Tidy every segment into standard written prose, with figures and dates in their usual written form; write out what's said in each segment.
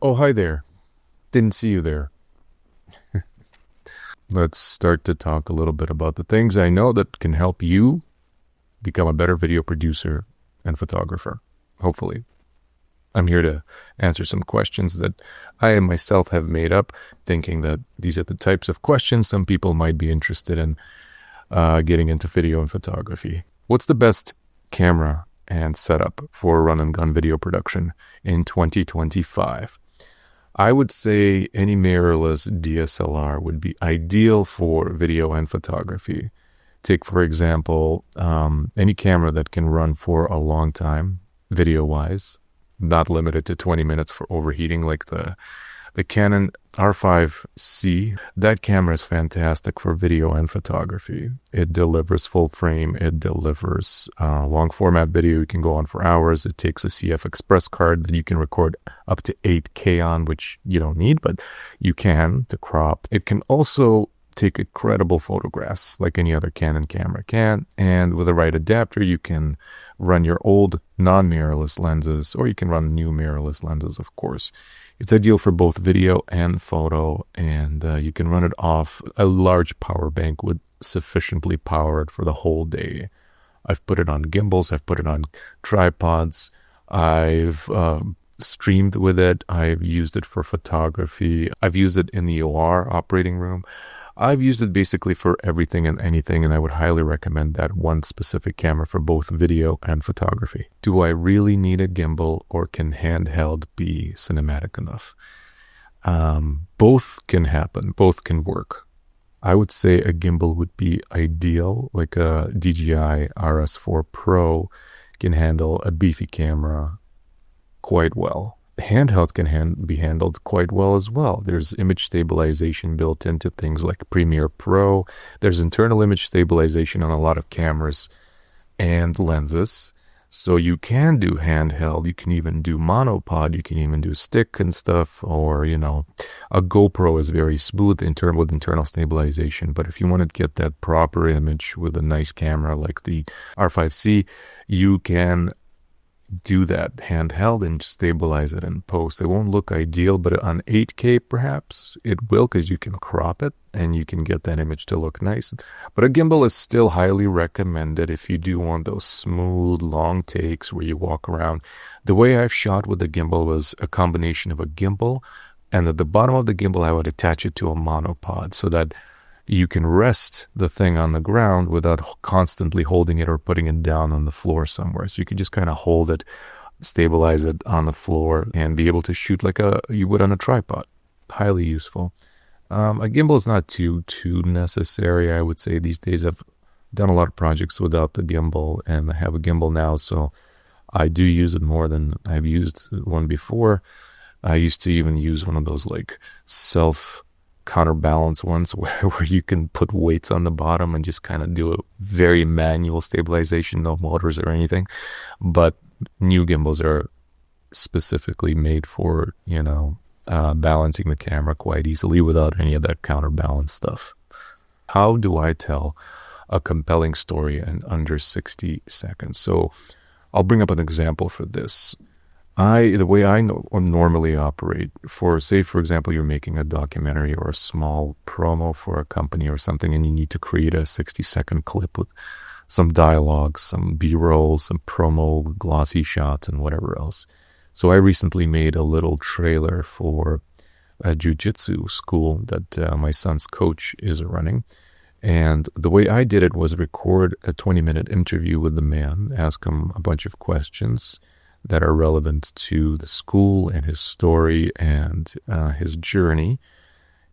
Oh, hi there. Didn't see you there. Let's start to talk a little bit about the things I know that can help you become a better video producer and photographer. Hopefully. I'm here to answer some questions that I myself have made up, thinking that these are the types of questions some people might be interested in getting into video and photography. What's the best camera and setup for run and gun video production in 2025? I would say any mirrorless DSLR would be ideal for video and photography. Take, for example, any camera that can run for a long time, video-wise, not limited to 20 minutes for overheating like the Canon R5C. That camera is fantastic for video and photography. It delivers full frame. It delivers long format video. You can go on for hours. It takes a CF Express card that you can record up to 8K on, which you don't need, but you can to crop. It can also take incredible photographs like any other Canon camera can. And with the right adapter, you can run your old non-mirrorless lenses, or you can run new mirrorless lenses, of course. It's ideal for both video and photo, and you can run it off a large power bank with sufficiently powered for the whole day. I've put it on gimbals. I've put it on tripods. I've streamed with it. I've used it for photography. I've used it in the OR operating room. I've used it basically for everything and anything, and I would highly recommend that one specific camera for both video and photography. Do I really need a gimbal, or can handheld be cinematic enough? Both can happen. Both can work. I would say a gimbal would be ideal, like a DJI RS4 Pro can handle a beefy camera quite well. Handheld can be handled quite well as well. There's image stabilization built into things like Premiere Pro. There's internal image stabilization on a lot of cameras and lenses. So you can do handheld. You can even do monopod. You can even do stick and stuff. Or, a GoPro is very smooth with internal stabilization. But if you want to get that proper image with a nice camera like the R5C, you can do that handheld and stabilize it in post. It won't look ideal, but on 8K perhaps it will, because you can crop it and you can get that image to look nice. But a gimbal is still highly recommended if you do want those smooth long takes where you walk around. The way I've shot with the gimbal was a combination of a gimbal, and at the bottom of the gimbal I would attach it to a monopod so that you can rest the thing on the ground without constantly holding it or putting it down on the floor somewhere. So you can just kind of hold it, stabilize it on the floor, and be able to shoot like you would on a tripod. Highly useful. A gimbal is not too necessary, I would say. These days I've done a lot of projects without the gimbal, and I have a gimbal now, so I do use it more than I've used one before. I used to even use one of those like counterbalance ones where you can put weights on the bottom and just kind of do a very manual stabilization, no motors or anything. But new gimbals are specifically made for, balancing the camera quite easily without any of that counterbalance stuff. How do I tell a compelling story in under 60 seconds? So I'll bring up an example for this. The way I normally operate, for example, you're making a documentary or a small promo for a company or something, and you need to create a 60-second clip with some dialogue, some B-roll, some promo, glossy shots, and whatever else. So I recently made a little trailer for a jiu-jitsu school that my son's coach is running. And the way I did it was record a 20-minute interview with the man, ask him a bunch of questions that are relevant to the school and his story and his journey.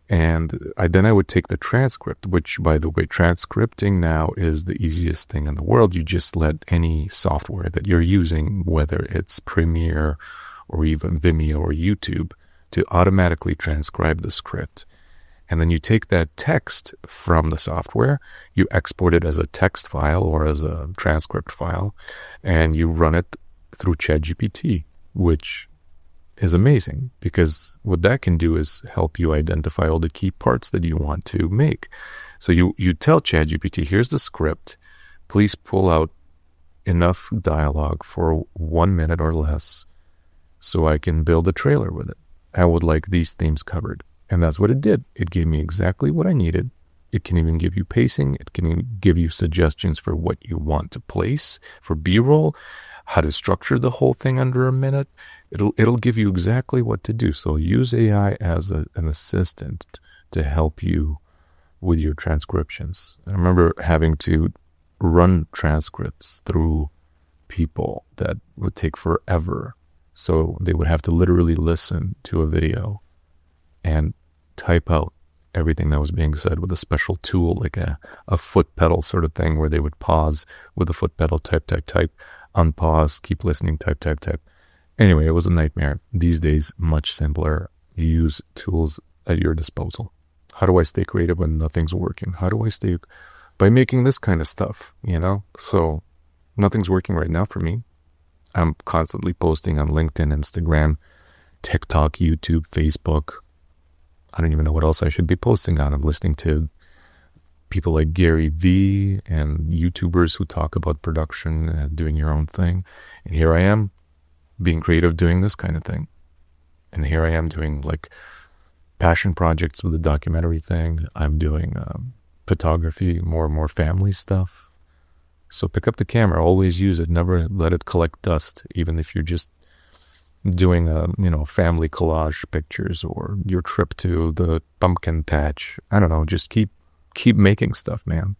And then I would take the transcript, which, by the way, transcripting now is the easiest thing in the world. You just let any software that you're using, whether it's Premiere or even Vimeo or YouTube, to automatically transcribe the script. And then you take that text from the software, you export it as a text file or as a transcript file, and you run it through ChatGPT, which is amazing, because what that can do is help you identify all the key parts that you want to make. So you tell ChatGPT, here's the script, please pull out enough dialogue for 1 minute or less so I can build a trailer with it. I would like these themes covered. And that's what it did. It gave me exactly what I needed. It can even give you pacing. It can even give you suggestions for what you want to place for B-roll, how to structure the whole thing under a minute. It'll give you exactly what to do. So use AI as an assistant to help you with your transcriptions. I remember having to run transcripts through people that would take forever. So they would have to literally listen to a video and type out everything that was being said with a special tool, like a foot pedal sort of thing, where they would pause with the foot pedal, type, unpause, keep listening, type. Anyway, it was a nightmare. These days, much simpler. You use tools at your disposal. How do I stay creative when nothing's working? How do I stay... By making this kind of stuff, So nothing's working right now for me. I'm constantly posting on LinkedIn, Instagram, TikTok, YouTube, Facebook. I don't even know what else I should be posting on. I'm listening to people like Gary Vee and YouTubers who talk about production and doing your own thing. And here I am being creative, doing this kind of thing. And here I am doing like passion projects with the documentary thing. I'm doing photography, more and more family stuff. So pick up the camera, always use it, never let it collect dust, even if you're just doing family collage pictures or your trip to the pumpkin patch. I don't know, just keep making stuff, man.